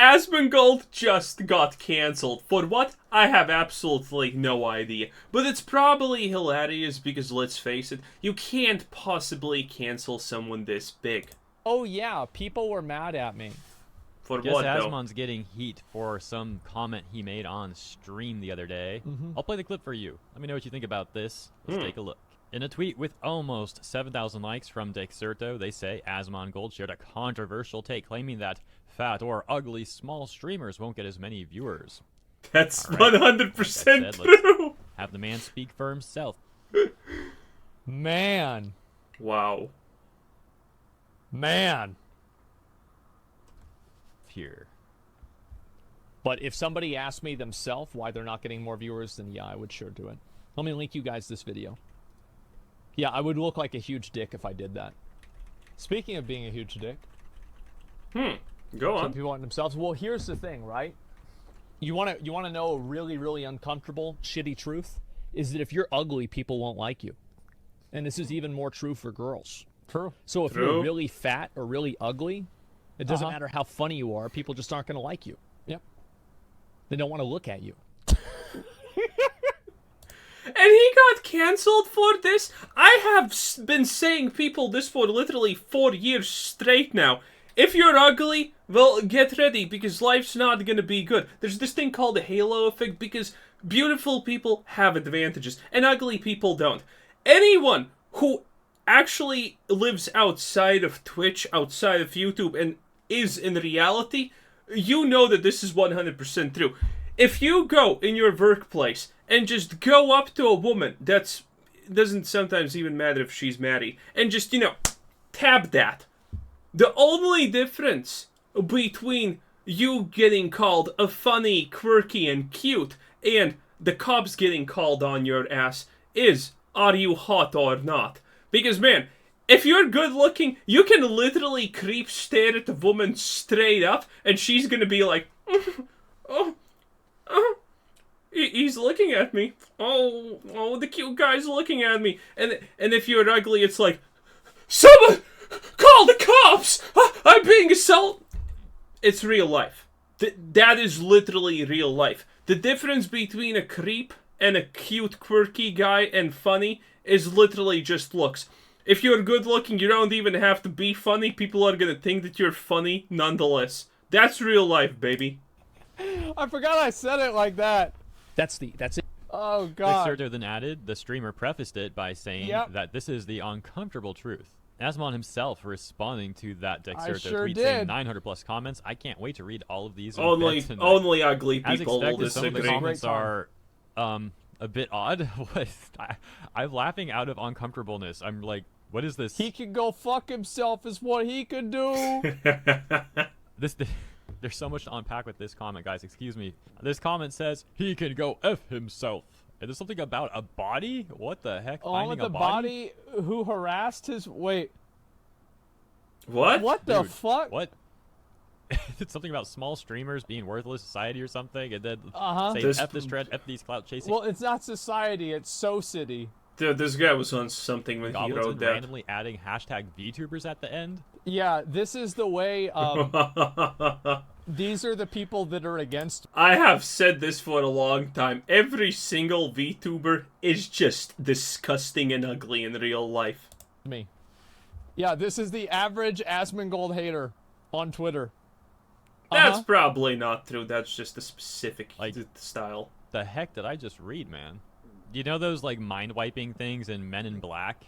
Asmongold just got cancelled. For what? I have absolutely no idea. But it's probably hilarious because, let's face it, you can't possibly cancel someone this big. Oh yeah, people were mad at me. For Guess what, though? Asmon's getting heat for some comment he made on stream the other day. I'll play the clip for you. Let me know what you think about this. Let's take a look. In a tweet with almost 7,000 likes from Dexerto, they say Asmongold shared a controversial take claiming that fat or ugly small streamers won't get as many viewers. That's All right. 100% Like true. Have the man speak for himself. Man. Wow. Man. Here. But if somebody asked me themselves why they're not getting more viewers, then yeah, I would sure do it. Let me link you guys this video. Yeah, I would look like a huge dick if I did that. Speaking of being a huge dick. Go Some on. people want themselves. Well, here's the thing, right? You want to know a really, really uncomfortable, shitty truth? Is that if you're ugly, people won't like you. And this is even more true for girls. True. So if you're really fat or really ugly, it doesn't matter how funny you are, people just aren't going to like you. Yep. They don't want to look at you. And he got cancelled for this? I have been saying people this for literally 4 years straight now. If you're ugly, well, get ready, because life's not gonna be good. There's this thing called the halo effect, because beautiful people have advantages, and ugly people don't. Anyone who actually lives outside of Twitch, outside of YouTube, and is in reality, you know that this is 100% true. If you go in your workplace and just go up to a woman that's doesn't sometimes even matter if she's married, and just, tab that. The only difference between you getting called a funny, quirky, and cute, and the cops getting called on your ass is, are you hot or not? Because, man, if you're good looking, you can literally creep stare at the woman straight up, and she's gonna be like, he's looking at me. Oh, the cute guy's looking at me. And if you're ugly, it's like, someone call the cops! I'm being assaulted. It's real life. That is literally real life. The difference between a creep and a cute, quirky guy and funny is literally just looks. If you're good looking, you don't even have to be funny. People are gonna think that you're funny nonetheless. That's real life, baby. I forgot I said it like that. That's it. Oh god. Dexerto then added, the streamer prefaced it by saying that this is the uncomfortable truth. Asmon himself responding to that Dexerto tweet saying 900 plus comments. I can't wait to read all of these. Only ugly people will As expected, some of the disagree. comments are a bit odd. I'm laughing out of uncomfortableness. I'm like, what is this? He can go fuck himself is what he could do. There's so much to unpack with this comment, guys. Excuse me. This comment says, he can go F himself. Is there something about a body? What the heck? Along with the body who harassed his... Wait. What? What the Dude, fuck? What? It's something about small streamers being worthless society or something, and then say F this trend, F these clout chasing. Well, it's not society, it's So City. Dude, this guy was on something when he wrote that. Randomly adding hashtag VTubers at the end. Yeah, this is the way, these are the people that are against... I have said this for a long time. Every single VTuber is just disgusting and ugly in real life. me. Yeah, this is the average Asmongold hater on Twitter. That's probably not true. That's just a specific style. The heck did I just read, man? You know those like mind wiping things in Men in Black?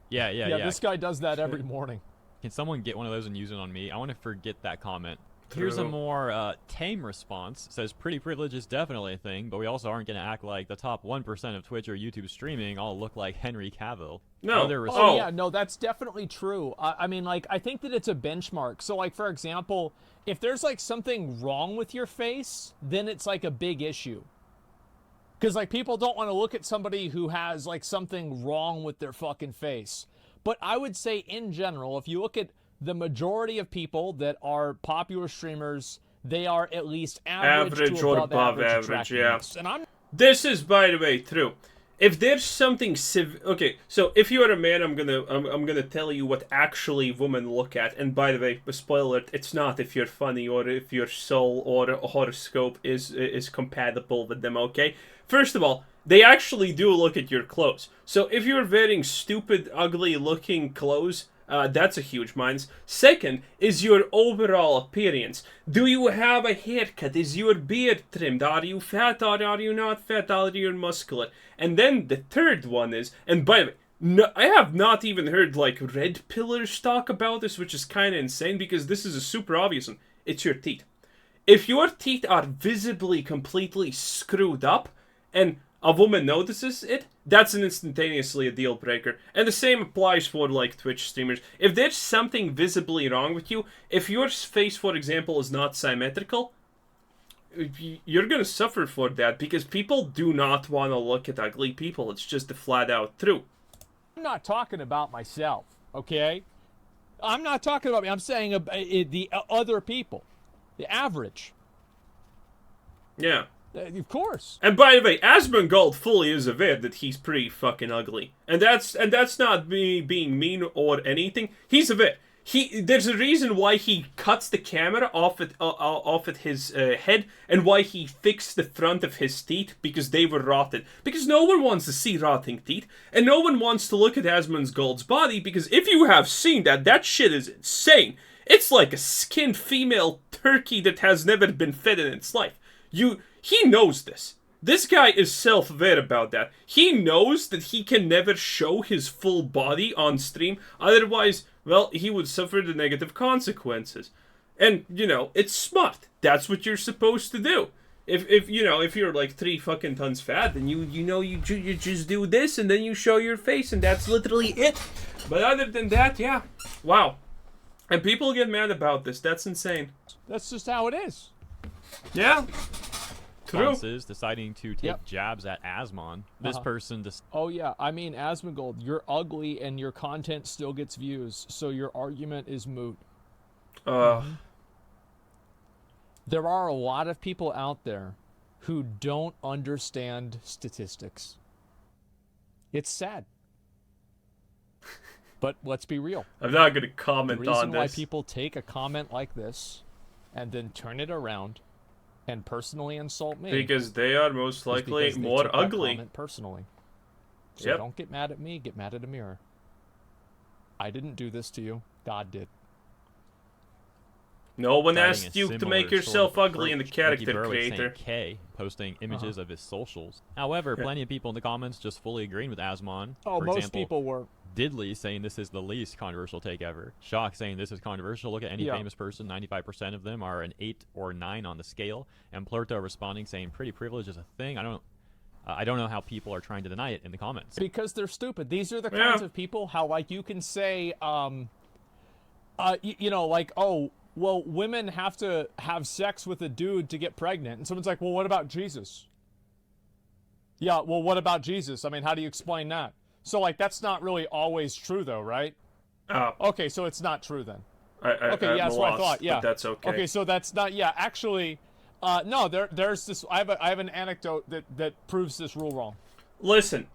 Yeah. This guy does that every morning. Can someone get one of those and use it on me? I want to forget that comment. Here's a more tame response. It says, pretty privilege is definitely a thing, but we also aren't going to act like the top 1% of Twitch or YouTube streaming all look like Henry Cavill. No. Oh, yeah, no, that's definitely true. I mean, like, I think that it's a benchmark. So, like, for example, if there's, like, something wrong with your face, then it's, like, a big issue. Because, like, people don't want to look at somebody who has, like, something wrong with their fucking face. But I would say, in general, if you look at the majority of people that are popular streamers, they are at least average to above average, yeah. And This is, by the way, true. if there's something okay, so if you're a man, I'm gonna tell you what actually women look at. And by the way, a spoiler, it's not if you're funny or if your soul or horoscope is compatible with them. Okay, first of all, they actually do look at your clothes. So if you're wearing stupid, ugly looking clothes, that's a huge minus. Second is your overall appearance. Do you have a haircut? Is your beard trimmed? Are you fat or are you not fat? Are you muscular? And then the third one is, and by the way, no, I have not even heard like red pillars talk about this, which is kind of insane because this is a super obvious one. It's your teeth. If your teeth are visibly completely screwed up, and a woman notices it, that's an instantaneously a deal breaker. And the same applies for like Twitch streamers. If there's something visibly wrong with you, if your face, for example, is not symmetrical, you're gonna suffer for that because people do not want to look at ugly people. It's just the flat out truth. I'm not talking about myself, okay? I'm not talking about me. I'm saying the other people, the average. Yeah. Of course. And by the way, Asmongold fully is aware that he's pretty fucking ugly. And that's not me being mean or anything. He's aware. There's a reason why he cuts the camera off at his head and why he fixed the front of his teeth because they were rotted. Because no one wants to see rotting teeth, and no one wants to look at Asmongold's body because if you have seen that shit is insane. It's like a skinned female turkey that has never been fed in its life. He knows this. This guy is self-aware about that. He knows that he can never show his full body on stream, otherwise, well, he would suffer the negative consequences. And, you know, it's smart. That's what you're supposed to do. If you're like 3 fucking tons fat, then you just do this and then you show your face and that's literally it. But other than that, yeah. Wow. And people get mad about this. That's insane. That's just how it is. Yeah. True. Deciding to take jabs at Asmon. This person Oh yeah, I mean, Asmongold, you're ugly and your content still gets views, so your argument is moot. There are a lot of people out there who don't understand statistics. It's sad. But let's be real. I'm not going to comment on this. The reason why people take a comment like this and then turn it around and personally insult me because they are most likely more ugly. Personally. So don't get mad at me, get mad at a mirror. I didn't do this to you. God did. No one asked you to make yourself ugly in the character creator. K posting images of his socials. However, plenty of people in the comments just fully agreeing with Asmon. Oh, For most example, people were. Diddley saying this is the least controversial take ever. Shock saying this is controversial. Look at any famous person. 95% of them are an 8 or 9 on the scale. And Plurto responding saying pretty privilege is a thing. I don't know how people are trying to deny it in the comments. Because they're stupid. These are the kinds of people how like you can say you know, like, oh, well, women have to have sex with a dude to get pregnant. And someone's like, well, what about Jesus? Yeah, well, what about Jesus? I mean, how do you explain that? So, like, that's not really always true, though, right? Oh. Okay, so it's not true, then. Okay, yeah, that's what I thought, yeah. But that's okay. Okay, so that's not, yeah, actually, no, there's this, I have an anecdote that proves this rule wrong. Listen,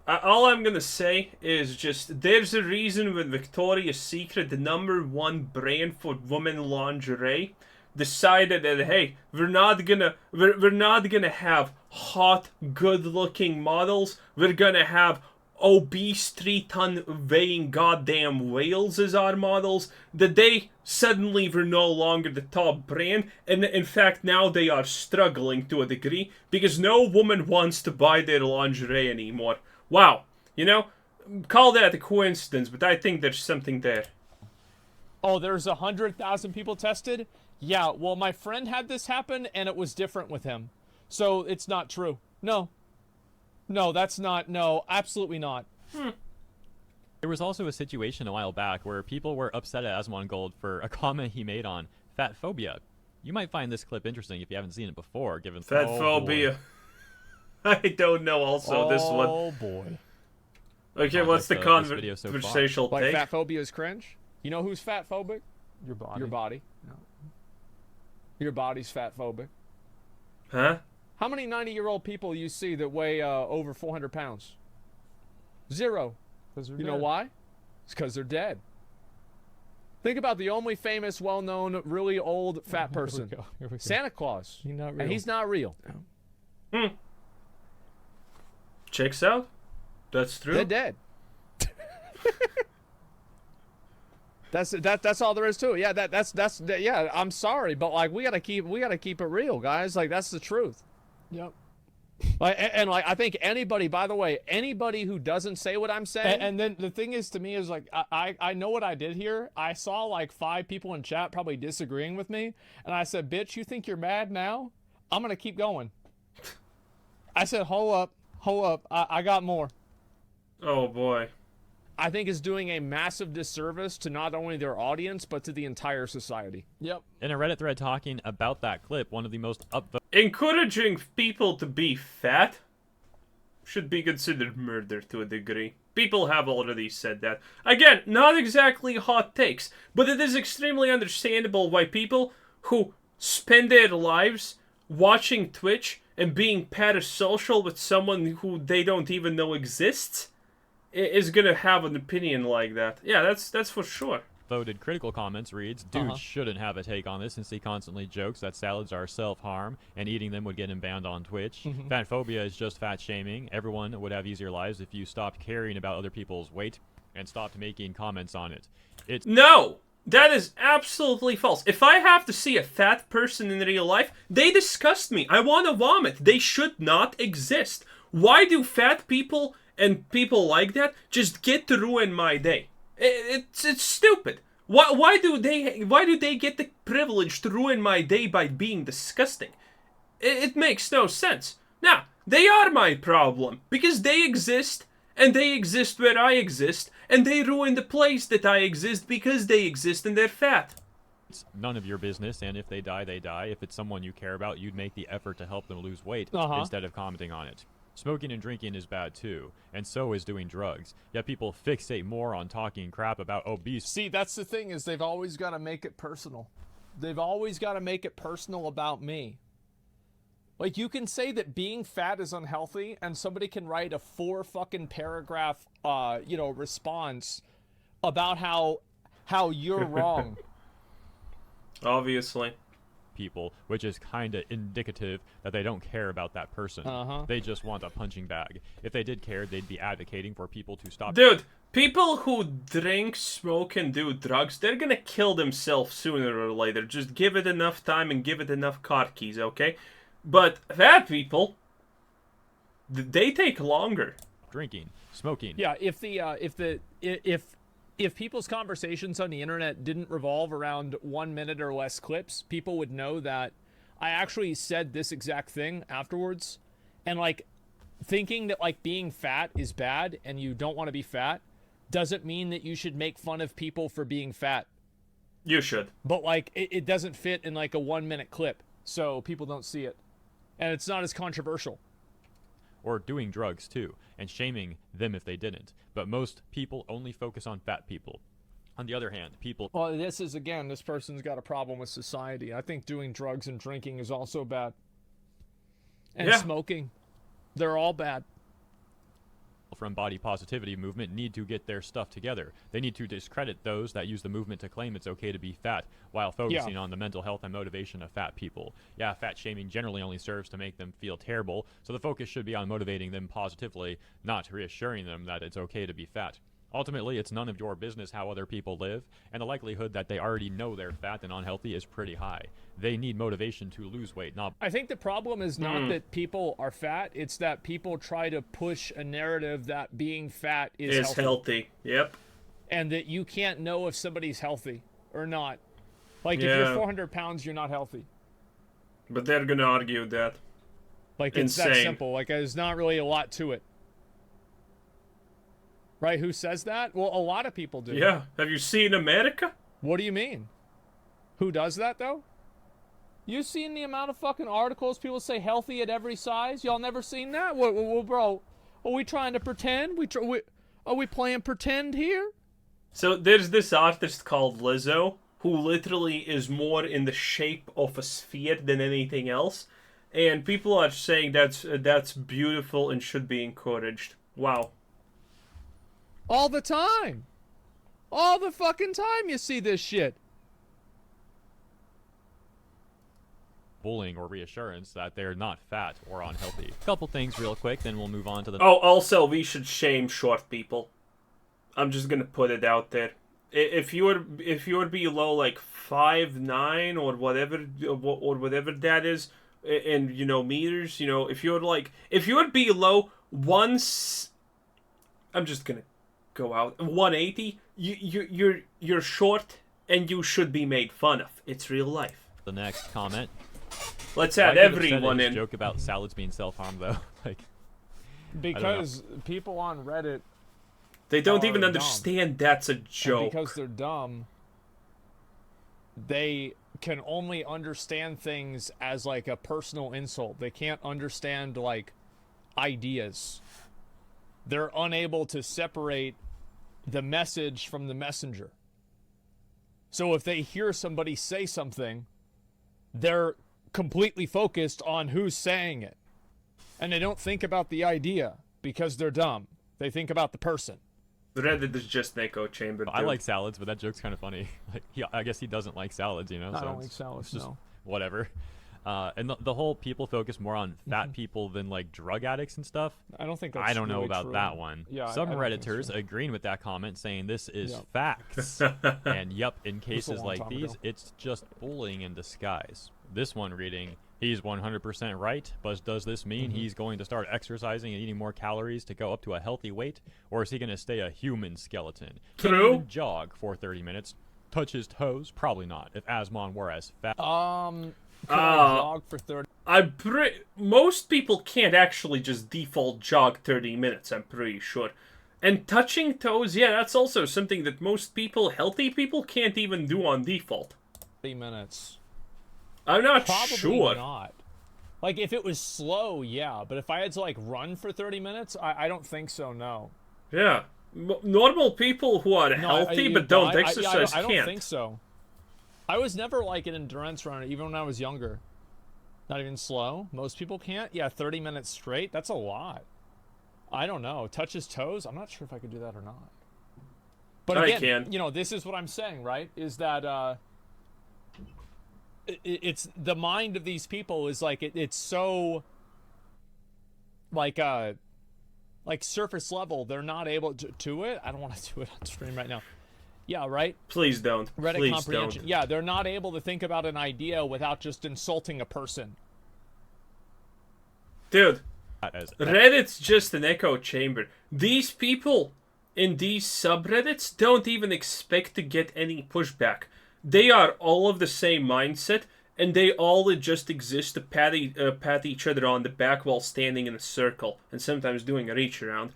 all I'm gonna say is just, there's a reason when Victoria's Secret, the #1 brand for women lingerie, decided that, hey, we're not gonna have hot, good-looking models. We're gonna have obese 3-ton weighing goddamn whales as our models. That they suddenly were no longer the top brand, and in fact now they are struggling to a degree because no woman wants to buy their lingerie anymore. Wow, you know, call that a coincidence, but I think there's something there. Oh, there's 100,000 people tested? Yeah, well, my friend had this happen, and it was different with him. So, it's not true. No. No, that's not, no, absolutely not. There was also a situation a while back where people were upset at Asmongold for a comment he made on fat phobia. You might find this clip interesting if you haven't seen it before, given... Fat phobia. I don't know also this one. Oh, boy. Okay, what's the conversational take? Like, fat phobia is cringe? You know who's fat phobic? Your body. Your body. No. Your body's fat phobic. Huh? How many 90-year-old people you see that weigh over 400 pounds? Zero. You know why? It's because they're dead. Think about the only famous, well-known, really old fat person. Here we go. Santa Claus. He's not real. And he's not real. Checks out. That's true. They're dead. That's all there is to it. Yeah, that's yeah. I'm sorry, but like we gotta keep it real, guys. Like that's the truth. Yep. Like and like I think anybody, by the way, anybody who doesn't say what I'm saying, And then the thing is, to me, is like I know what I did here. I saw like 5 people in chat probably disagreeing with me, and I said, "Bitch, you think you're mad now? I'm gonna keep going." I said, hold up, I got more." Oh boy. I think is doing a massive disservice to not only their audience but to the entire society. Yep. In a Reddit thread talking about that clip, one of the most upvoted Encouraging people to be fat should be considered murder to a degree. People have already said that. Again, not exactly hot takes, but it is extremely understandable why people who spend their lives watching Twitch and being parasocial with someone who they don't even know exists is gonna have an opinion like that. Yeah, that's for sure. voted critical comments reads, dude shouldn't have a take on this since he constantly jokes that salads are self-harm and eating them would get him banned on Twitch. Fat phobia is just fat shaming. Everyone would have easier lives if you stopped caring about other people's weight and stopped making comments on it. No! That is absolutely false. If I have to see a fat person in real life, they disgust me. I want to vomit. They should not exist. Why do fat people and people like that just get to ruin my day? It's stupid. Why do they get the privilege to ruin my day by being disgusting? It makes no sense. Now, they are my problem because they exist and they exist where I exist and they ruin the place that I exist because they exist and they're fat. It's none of your business, and if they die, they die. If it's someone you care about, you'd make the effort to help them lose weight instead of commenting on it. Smoking and drinking is bad too, and so is doing drugs. Yet people fixate more on talking crap about obese. See, that's the thing, is they've always got to make it personal. They've always got to make it personal about me. Like, you can say that being fat is unhealthy, and somebody can write a 4 fucking paragraph, response about how you're wrong. Obviously. People, which is kind of indicative that they don't care about that person. They just want a punching bag. If they did care, they'd be advocating for people to stop. Dude, people who drink, smoke, and do drugs, they're gonna kill themselves sooner or later. Just give it enough time and give it enough car keys, okay? But fat people, they take longer. Drinking, smoking. Yeah, if people's conversations on the internet didn't revolve around 1 minute or less clips, people would know that I actually said this exact thing afterwards. And like, thinking that like being fat is bad and you don't want to be fat doesn't mean that you should make fun of people for being fat. You should. But like, it doesn't fit in like a 1 minute clip, so people don't see it. And it's not as controversial. Or doing drugs too, and shaming them if they didn't. But most people only focus on fat people. On the other hand, people... Well, this person's got a problem with society. I think doing drugs and drinking is also bad. And smoking. They're all bad. From body positivity movement need to get their stuff together. They need to discredit those that use the movement to claim it's okay to be fat, while focusing on the mental health and motivation of fat people. Yeah, fat shaming generally only serves to make them feel terrible, so the focus should be on motivating them positively, not reassuring them that it's okay to be fat. Ultimately, it's none of your business how other people live, and the likelihood that they already know they're fat and unhealthy is pretty high. They need motivation to lose weight, not... I think the problem is not that people are fat, it's that people try to push a narrative that being fat is healthy. Yep. And that you can't know if somebody's healthy or not. Like, if you're 400 pounds, you're not healthy. But they're gonna argue that. Like, it's that simple. Like, there's not really a lot to it. Right, who says that? Well, a lot of people do. Yeah. Have you seen America? What do you mean? Who does that, though? You seen the amount of fucking articles people say healthy at every size? Y'all never seen that? Well, bro, are we trying to pretend? Are we playing pretend here? So there's this artist called Lizzo, who literally is more in the shape of a sphere than anything else. and people are saying that's beautiful and should be encouraged. Wow. All the time. All the fucking time you see this shit. Bullying or reassurance that they're not fat or unhealthy. Couple things real quick, then we'll move on to the... Oh, also, we should shame short people. I'm just gonna put it out there. If you're below like 5'9" or whatever that is, in meters, if you're below I'm just gonna go out 180. You're short and you should be made fun of. It's real life. The next comment. Let's add everyone in. Joke about salads being self-harm though, like because people on Reddit, they don't even dumb. understand that's a joke. And because they're dumb, they can only understand things as like a personal insult. They can't understand like ideas. They're unable to separate the message from the messenger. So if they hear somebody say something, they're completely focused on who's saying it. And they don't think about the idea because they're dumb. They think about the person. Reddit is just an echo chamber. I like salads, but that joke's kind of funny. Like, I guess he doesn't like salads, I so don't like salads, just no. whatever. And the whole people focus more on fat people than like drug addicts and stuff. I don't think that's I don't know really about true. that one. Yeah, Some I don't think Redditors so. agreeing with that comment, saying this is Yep. facts. And yep, in cases long like time these, ago. it's just bullying in disguise. This one reading, he's 100% right, but does this mean he's going to start exercising and eating more calories to go up to a healthy weight? Or is he going to stay a human skeleton? Can he True. even jog for 30 minutes? Touch his toes? Probably not. If Asmon were as fat... Can I jog for 30? Most people can't actually just default jog 30 minutes, I'm pretty sure. And touching toes, yeah, that's also something that most people, healthy people, can't even do on default. 30 minutes. I'm not Probably sure. not. Like, if it was slow, yeah. But if I had to, like, run for 30 minutes, I don't think so, no. Yeah. Normal people who are healthy but don't exercise I don't can't. think so. I was never, like, an endurance runner, even when I was younger. Not even slow. Most people can't. Yeah, 30 minutes straight. That's a lot. I don't know. Touch his toes? I'm not sure if I could do that or not. But I again, can. this is what I'm saying, right? Is that it's the mind of these people is like it's so like surface level. They're not able to it. I don't want to do it on stream right now. Yeah, right? Please don't. Reddit Please comprehension. don't. Yeah, they're not able to think about an idea without just insulting a person. Dude, as Reddit's just an echo chamber. These people in these subreddits don't even expect to get any pushback. They are all of the same mindset, and they all just exist to pat each other on the back while standing in a circle, and sometimes doing a reach around.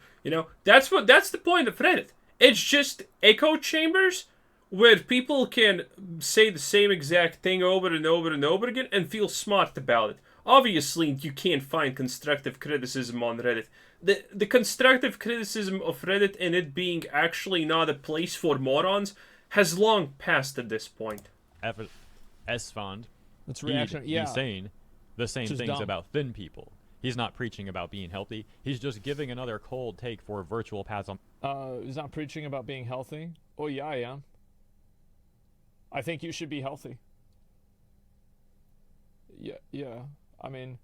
That's the point of Reddit. It's just echo chambers where people can say the same exact thing over and over and over again and feel smart about it. Obviously, you can't find constructive criticism on Reddit. The constructive criticism of Reddit and it being actually not a place for morons has long passed at this point. Esfond, It's reaction. Yeah. he's saying the same Just things dumb. about thin people. He's not preaching about being healthy. He's just giving another cold take for virtual pads on... He's not preaching about being healthy. Oh yeah, I am. I think you should be healthy. Yeah. I mean,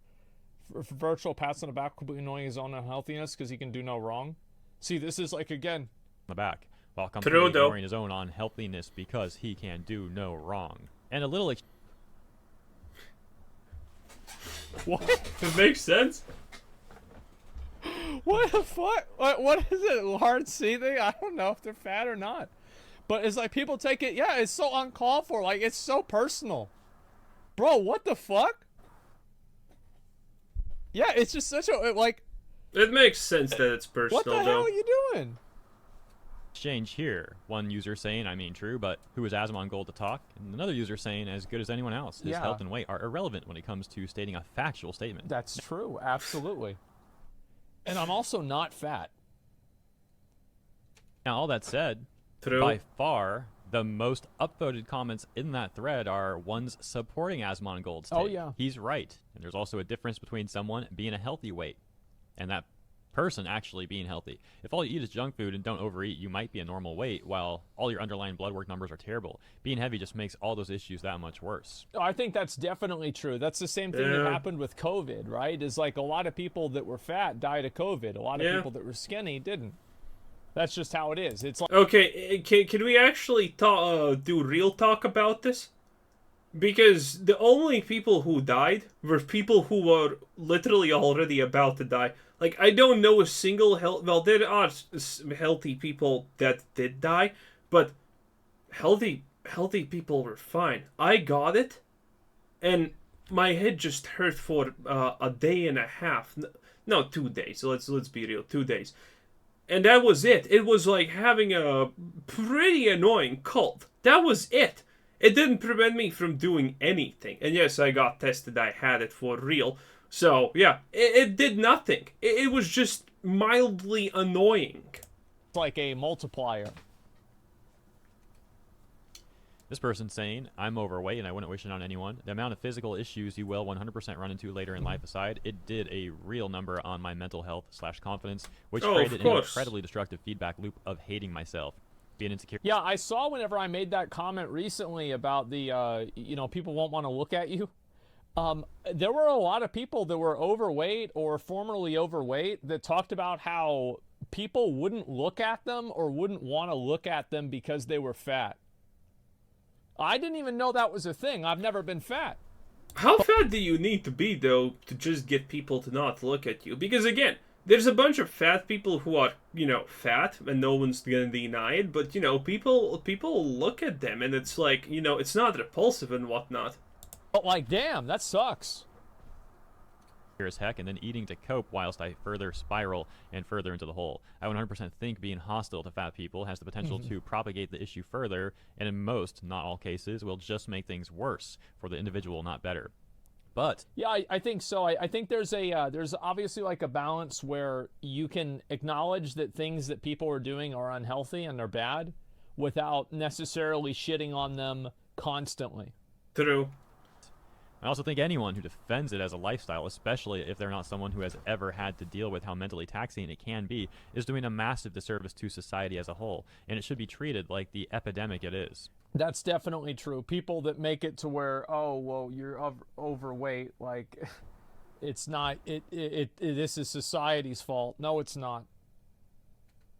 for virtual pats on the back, completely knowing his own unhealthiness because he can do no wrong. See, this is like again. the back, while True, completely though. ignoring his own unhealthiness because he can do no wrong. And a little... What? It makes sense. What the fuck? What is it? Hard C thing? I don't know if they're fat or not. But it's like people take it. Yeah, it's so uncalled for. Like it's so personal. Bro, what the fuck? Yeah, it's just such a like. It makes sense that it's personal, What the hell though. are you doing? exchange here. One user saying, I mean true, but who is Asmongold to talk? And another user saying, as good as anyone else. His Yeah. health and weight are irrelevant when it comes to stating a factual statement. That's true. Absolutely. And I'm also not fat. Now, all that said, True. by far, the most upvoted comments in that thread are ones supporting Asmongold's take. Oh, yeah. He's right. And there's also a difference between someone being a healthy weight and that person actually being healthy. If all you eat is junk food and don't overeat, you might be a normal weight, while all your underlying blood work numbers are terrible. Being heavy just makes all those issues that much worse. I think that's definitely true. That's the same thing that happened with COVID, right? Is like a lot of people that were fat died of COVID. A lot of people that were skinny didn't. That's just how it is. It's like, Okay, can we actually do real talk about this? Because the only people who died were people who were literally already about to die. Like, I don't know a single well, there are healthy people that did die, but healthy people were fine. I got it, and my head just hurt for a day and a half. No, 2 days. Let's be real, 2 days. And that was it. It was like having a pretty annoying cold. That was it. It didn't prevent me from doing anything. And yes, I got tested. I had it for real. So, yeah, it did nothing. It was just mildly annoying. like a multiplier. This person's saying, I'm overweight and I wouldn't wish it on anyone. The amount of physical issues you will 100% run into later in life aside, it did a real number on my mental health / confidence, which created an incredibly destructive feedback loop of hating myself. Being insecure. Yeah, I saw whenever I made that comment recently about the, you know, people won't want to look at you. There were a lot of people that were overweight or formerly overweight that talked about how people wouldn't look at them or wouldn't want to look at them because they were fat. I didn't even know that was a thing. I've never been fat. How fat do you need to be, though, to just get people to not look at you? Because, again, there's a bunch of fat people who are, you know, fat, and no one's gonna deny it, but, you know, people look at them, and it's like, you know, it's not repulsive and whatnot. But, like, damn, that sucks. As heck, and then eating to cope whilst I further spiral and further into the hole. I 100% think being hostile to fat people has the potential to propagate the issue further, and in most, not all cases, will just make things worse for the individual, not better. But yeah, I think so. I think there's obviously like a balance where you can acknowledge that things that people are doing are unhealthy and are bad without necessarily shitting on them constantly. True. I also think anyone who defends it as a lifestyle, especially if they're not someone who has ever had to deal with how mentally taxing it can be, is doing a massive disservice to society as a whole, and it should be treated like the epidemic it is. That's definitely true. People that make it to where, oh, well, you're overweight, like, it's not, this is society's fault. No, it's not.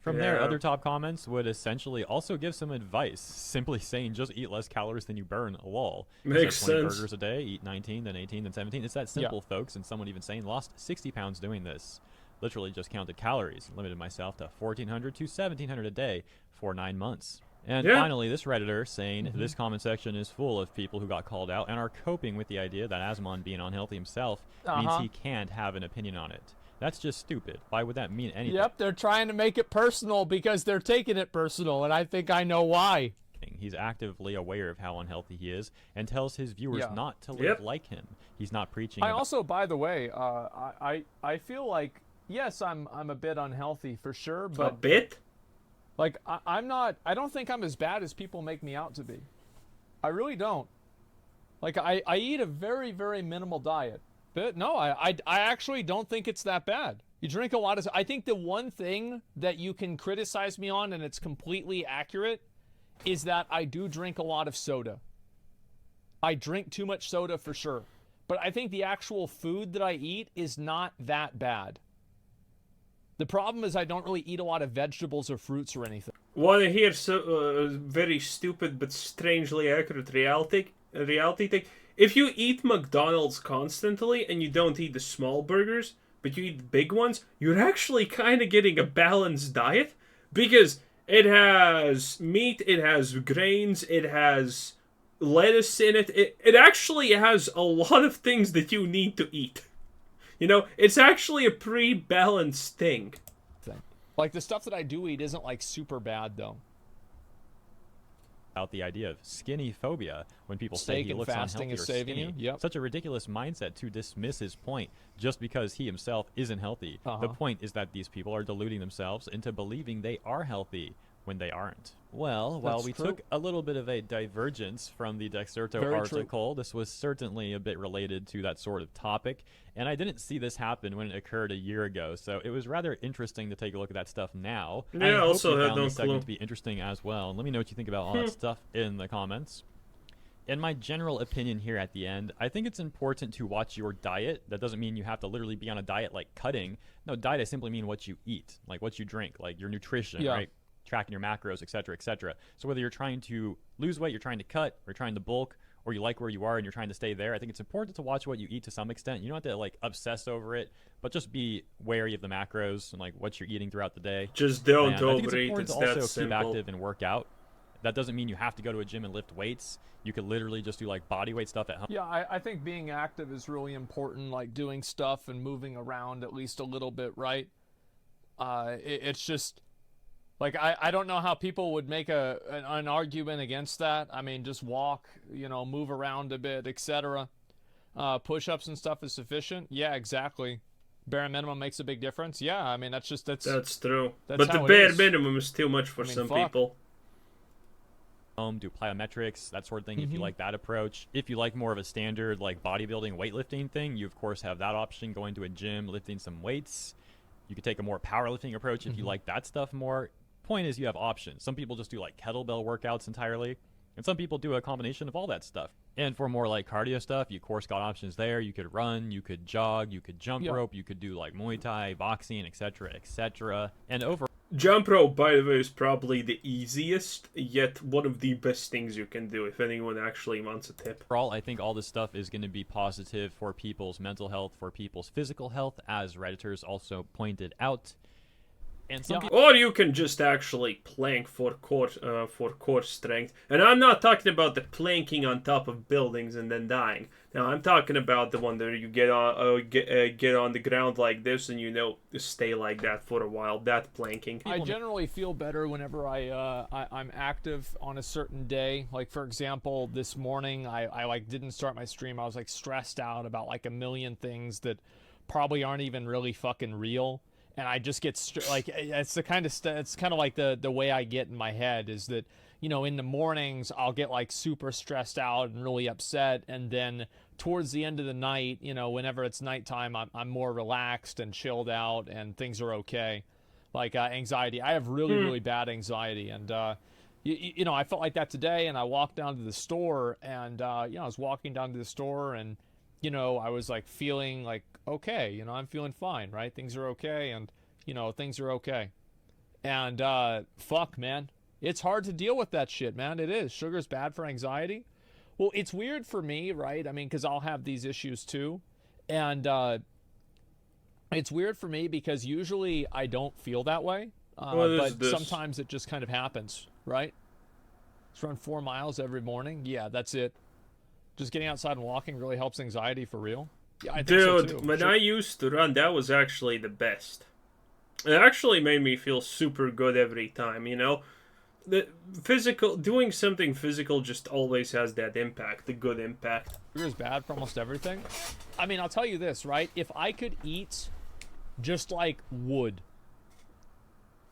From there, other top comments would essentially also give some advice, simply saying just eat less calories than you burn, lol. Makes so 20 sense. burgers a day, eat 19, then 18, then 17. It's that simple, folks, and someone even saying lost 60 pounds doing this. Literally just counted calories, limited myself to 1,400 to 1,700 a day for 9 months. And finally, this Redditor saying this comment section is full of people who got called out and are coping with the idea that Asmon being unhealthy himself means he can't have an opinion on it. That's just stupid. Why would that mean anything? Yep, they're trying to make it personal because they're taking it personal, and I think I know why. He's actively aware of how unhealthy he is and tells his viewers not to live like him. He's not preaching. I also, by the way, I feel like, yes, I'm a bit unhealthy for sure, but a bit? Like, I don't think I'm as bad as people make me out to be. I really don't. Like, I eat a very, very minimal diet. But no, I actually don't think it's that bad. You drink a lot of... I think the one thing that you can criticize me on, and it's completely accurate, is that I do drink a lot of soda. I drink too much soda for sure. But I think the actual food that I eat is not that bad. The problem is I don't really eat a lot of vegetables or fruits or anything. Want to hear very stupid but strangely accurate reality thing? If you eat McDonald's constantly and you don't eat the small burgers, but you eat the big ones, you're actually kind of getting a balanced diet, because it has meat, it has grains, it has lettuce in it. It actually has a lot of things that you need to eat. You know, it's actually a pretty balanced thing. Like, the stuff that I do eat isn't, like, super bad, though. About the idea of skinny phobia when people say he looks unhealthy or skinny. Yep. Such a ridiculous mindset to dismiss his point just because he himself isn't healthy. The point is that these people are deluding themselves into believing they are healthy. when they aren't. Well, while That's we true. took a little bit of a divergence from the Dexerto Very true. article, this was certainly a bit related to that sort of topic, and I didn't see this happen when it occurred a year ago, so it was rather interesting to take a look at that stuff now. Yeah, I I hope also you had found no this segment clue. to be interesting as well, and let me know what you think about all that stuff in the comments. In my general opinion here at the end, I think it's important to watch your diet. That doesn't mean you have to literally be on a diet like cutting. No, diet I simply mean what you eat, like what you drink, like your nutrition, right? Tracking your macros, etc., etc. So whether you're trying to lose weight, you're trying to cut, or trying to bulk, or you like where you are and you're trying to stay there, I think it's important to watch what you eat to some extent. You don't have to like obsess over it, but just be wary of the macros and like what you're eating throughout the day. Just don't And I think it's overeat. important It's to that also keep simple. active and work out. That doesn't mean you have to go to a gym and lift weights. You could literally just do like body weight stuff at home. Yeah, I think being active is really important, like doing stuff and moving around at least a little bit, right? It's just, like, I don't know how people would make an argument against that. I mean, just walk, you know, move around a bit, etc. Push-ups and stuff is sufficient. Yeah, exactly. Bare minimum makes a big difference. Yeah, I mean, that's true. that's But the how it bare is. minimum is too much for I mean, some fuck. people. Do plyometrics, that sort of thing, if you like that approach. If you like more of a standard like bodybuilding, weightlifting thing, you of course have that option, going to a gym, lifting some weights. You could take a more powerlifting approach if you like that stuff more. Point is, you have options. Some people just do like kettlebell workouts entirely, and some people do a combination of all that stuff. And for more like cardio stuff, you of course got options there. You could run, you could jog, you could jump rope, you could do like Muay Thai, boxing, etc., etc. And over Jump rope, by the way, is probably the easiest, yet one of the best things you can do if anyone actually wants a tip. overall, I think all this stuff is going to be positive for people's mental health, for people's physical health, as Redditors also pointed out. And some people Or you can just actually plank for core strength. And I'm not talking about the planking on top of buildings and then dying. Now I'm talking about the one that you get on the ground like this and, you know, stay like that for a while. That planking. I generally feel better whenever I'm active on a certain day. Like, for example, this morning I like didn't start my stream. I was like stressed out about like a million things that probably aren't even really fucking real. And I just get like, it's the kind of it's kind of like the way I get in my head is that, you know, in the mornings I'll get like super stressed out and really upset, and then towards the end of the night, you know, whenever it's nighttime, I'm more relaxed and chilled out and things are okay. Like anxiety, I have really bad anxiety, and you know, I felt like that today, and I walked down to the store, and you know, I was walking down to the store, and you know, I was like feeling like, okay, you know, I'm feeling fine, right? Things are okay, and you know, things are okay. And fuck, man, it's hard to deal with that shit, man. It is. Sugar's bad for anxiety. Well, it's weird for me, right? I mean, because I'll have these issues too, and it's weird for me because usually I don't feel that way, but sometimes it just kind of happens, right? Just run 4 miles every morning. Yeah, that's it. Just getting outside and walking really helps anxiety for real. Yeah, I think so too. Dude, when I used to run, that was actually the best. It actually made me feel super good every time, you know? The doing something physical just always has that impact, the good impact. Sugar is bad for almost everything. I mean, I'll tell you this, right? If I could eat just like wood,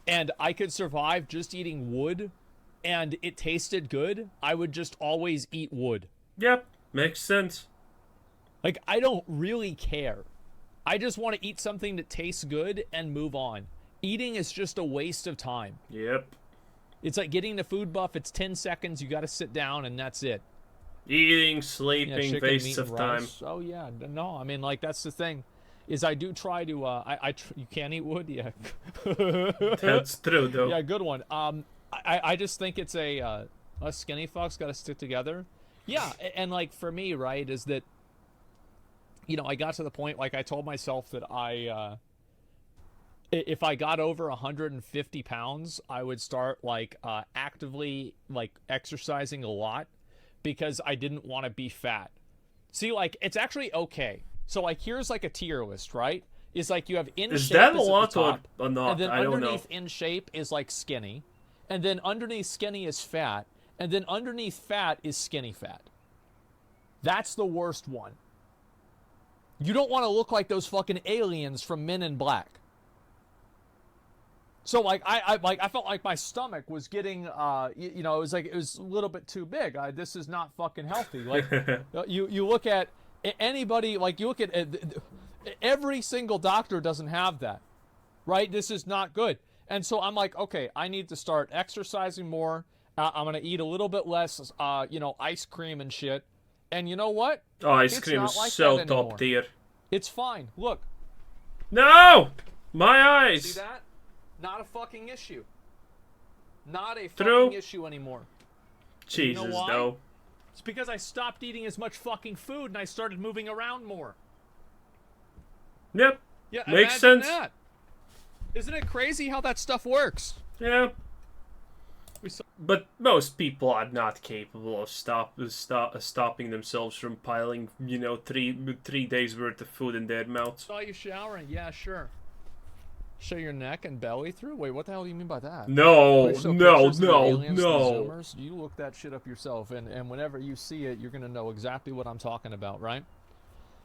and I could survive just eating wood, and it tasted good, I would just always eat wood. Yep, makes sense. Like, I don't really care. I just want to eat something that tastes good and move on. Eating is just a waste of time. Yep. It's like getting the food buff. It's 10 seconds. You got to sit down, and that's it. Eating, sleeping, chicken, wastes meat, of and time. rice. Oh, yeah. No, I mean, like, that's the thing. Is I do try to, you can't eat wood? Yeah. That's true, though. Yeah, good one. I just think it's us skinny fucks got to stick together. Yeah, and like for me, right, is that, you know, I got to the point, like I told myself that if I got over 150 pounds, I would start like actively like exercising a lot because I didn't want to be fat. See, like it's actually okay. So like here's like a tier list, right? Is like you have in Is shape that a is at the lot top, or not? and then I don't know. underneath in shape is like skinny, and then underneath skinny is fat, and then underneath fat is skinny fat. That's the worst one. You don't want to look like those fucking aliens from Men in Black. So like I felt like my stomach was getting you know, it was a little bit too big. This is not fucking healthy. Like you look at anybody, like you look at every single doctor doesn't have that, right? This is not good. And so I'm like, okay, I need to start exercising more. I'm gonna eat a little bit less, you know, ice cream and shit. And you know what? Oh, ice It's cream not is like so that anymore. top tier. It's fine. Look, No! My eyes! see that? Not a fucking issue. Not a True. fucking issue anymore. Jesus, You know why? though. It's because I stopped eating as much fucking food and I started moving around more. Yep. Yeah, Makes imagine sense. that. Isn't it crazy how that stuff works? Yeah. We saw But most people are not capable of stopping themselves from piling, you know, three days worth of food in their mouths. you showering. Yeah, sure. Show your neck and belly through? Wait, what the hell do you mean by that? No, Please show no, pictures of your no, aliens to the no. Zoomers. You look that shit up yourself, and whenever you see it, you're gonna know exactly what I'm talking about, right?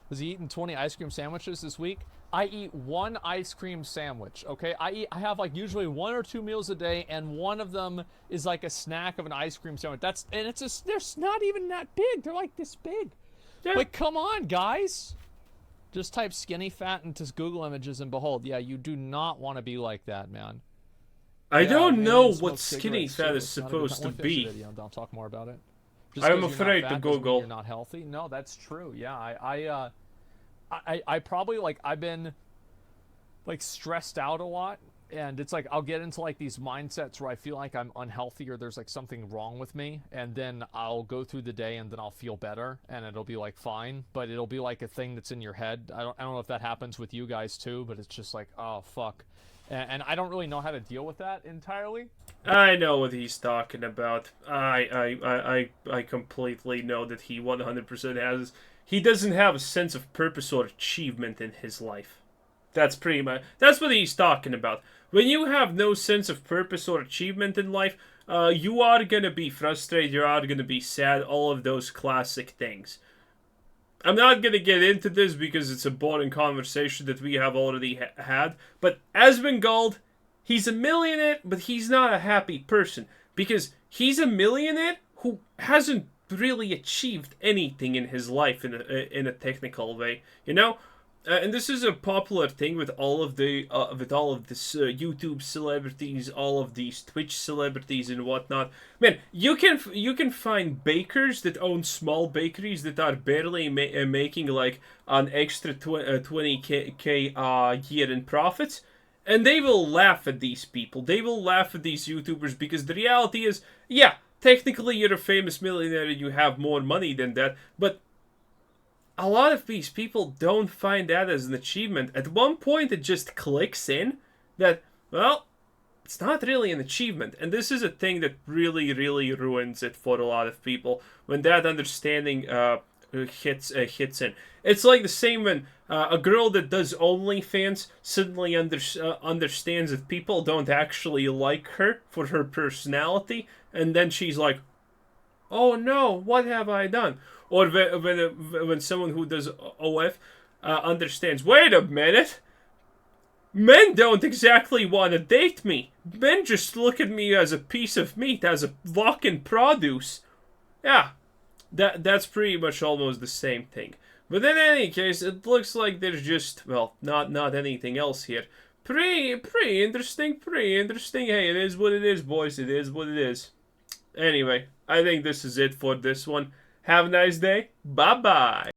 Was he eating 20 ice cream sandwiches this week? I eat one ice cream sandwich, okay? I have like usually 1 or 2 meals a day, and one of them is like a snack of an ice cream sandwich. They're not even that big. They're like this big. Yeah. Like, come on, guys. Just type skinny fat into Google images and behold, yeah, you do not want to be like that, man. I Yeah, don't aliens know smoke what skinny cigarettes, fat too. is It's not a good supposed to time. Let me finish be. the video and I'll talk more about it. Just I'm 'cause you're not afraid to fat doesn't mean Google. You're not healthy. No, that's true. Yeah, I probably like I've been like stressed out a lot, and it's like I'll get into like these mindsets where I feel like I'm unhealthy or there's like something wrong with me, and then I'll go through the day and then I'll feel better and it'll be like fine, but it'll be like a thing that's in your head. I don't know if that happens with you guys too, but it's just like, oh fuck. And I don't really know how to deal with that entirely. I know what he's talking about. I completely know that he 100% has. He doesn't have a sense of purpose or achievement in his life. That's pretty much. That's what he's talking about. When you have no sense of purpose or achievement in life, you are gonna be frustrated. You are gonna be sad. All of those classic things. I'm not gonna get into this because it's a boring conversation that we have already had. But Asmongold, he's a millionaire, but he's not a happy person because he's a millionaire who hasn't really achieved anything in his life in a technical way, you know. And this is a popular thing with all of this YouTube celebrities, all of these Twitch celebrities and whatnot. Man, you can find bakers that own small bakeries that are barely making like an extra 20k year in profits, and they will laugh at these people. They will laugh at these YouTubers because the reality is, yeah, technically you're a famous millionaire and you have more money than that, but a lot of these people don't find that as an achievement. At one point, it just clicks in that, well, it's not really an achievement. And this is a thing that really, really ruins it for a lot of people when that understanding hits in. It's like the same when a girl that does OnlyFans suddenly understands that people don't actually like her for her personality, and then she's like, oh no, what have I done? Or when someone who does OF understands, wait a minute, men don't exactly want to date me. Men just look at me as a piece of meat, as a walk-in produce. Yeah, that's pretty much almost the same thing. But in any case, it looks like there's just, well, not anything else here. Pretty interesting, Hey, it is what it is, boys. It is what it is. Anyway, I think this is it for this one. Have a nice day. Bye-bye.